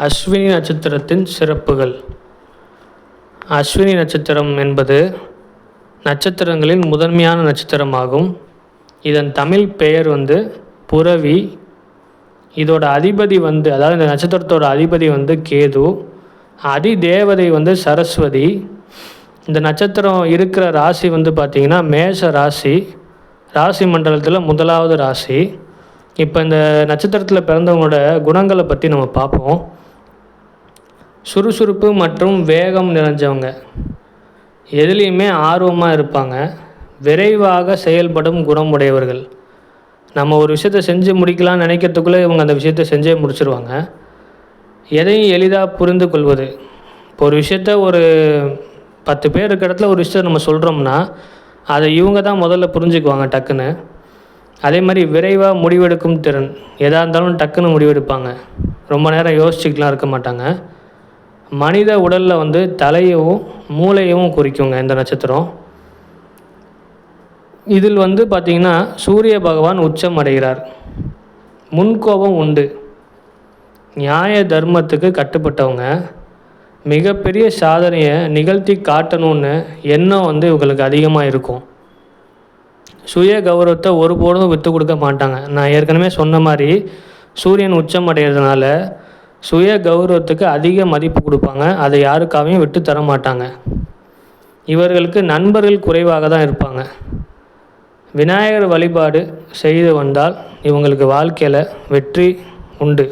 அஸ்வினி நட்சத்திரத்தின் சிறப்புகள். அஸ்வினி நட்சத்திரம் என்பது நட்சத்திரங்களின் முதன்மையான நட்சத்திரமாகும். இதன் தமிழ் பெயர் புரவி. இதோட அதிபதி அதாவது இந்த நட்சத்திரத்தோட அதிபதி கேது. அதிதேவதை சரஸ்வதி. இந்த நட்சத்திரம் இருக்கிற ராசி பார்த்திங்கன்னா மேஷ ராசி. ராசி மண்டலத்தில் முதலாவது ராசி. இப்போ இந்த நட்சத்திரத்தில் பிறந்தவங்களோட குணங்களை பற்றி நம்ம பார்ப்போம். சுறுசுறுப்பு மற்றும் வேகம் நிறைஞ்சவங்க, எதுலேயுமே ஆர்வமாக இருப்பாங்க, விரைவாக செயல்படும் குணமுடையவர்கள். நம்ம ஒரு விஷயத்தை செஞ்சு முடிக்கலாம்னு நினைக்கிறதுக்குள்ளே இவங்க அந்த விஷயத்தை செஞ்சே முடிச்சிருவாங்க. எதையும் எளிதாக புரிந்து கொள்வது. இப்போ ஒரு விஷயத்த ஒரு 10 பேர் இருக்கிற இடத்துல ஒரு விஷயத்தை நம்ம சொல்கிறோம்னா அதை இவங்க தான் முதல்ல புரிஞ்சுக்குவாங்க டக்குன்னு. அதே மாதிரி விரைவாக முடிவெடுக்கும் திறன். எதாக இருந்தாலும் டக்குன்னு முடிவெடுப்பாங்க, ரொம்ப நேரம் யோசிச்சுக்கலாம் இருக்க மாட்டாங்க. மனித உடலில் தலையவும் மூளையவும் குறிக்குங்க இந்த நட்சத்திரம். இதில் பார்த்திங்கன்னா சூரிய பகவான் உச்சம் அடைகிறார். முன்கோபம் உண்டு. நியாய தர்மத்துக்கு கட்டுப்பட்டவங்க. மிகப்பெரிய சாதனையை நிகழ்த்தி காட்டணும்னு எண்ணம் இவங்களுக்கு அதிகமாக இருக்கும். சுய கௌரவத்தை ஒருபோதும் விட்டு கொடுக்க மாட்டாங்க. நான் ஏற்கனவே சொன்ன மாதிரி சூரியன் உச்சம் அடைகிறதுனால சுய கௌரவத்துக்கு அதிக மதிப்பு கொடுப்பாங்க. அதை யாருக்காகவும் விட்டு தர மாட்டாங்க. இவர்களுக்கு நண்பர்கள் குறைவாக தான் இருப்பாங்க. விநாயகர் வழிபாடு செய்து வந்தால் இவங்களுக்கு வாழ்க்கையில் வெற்றி உண்டு.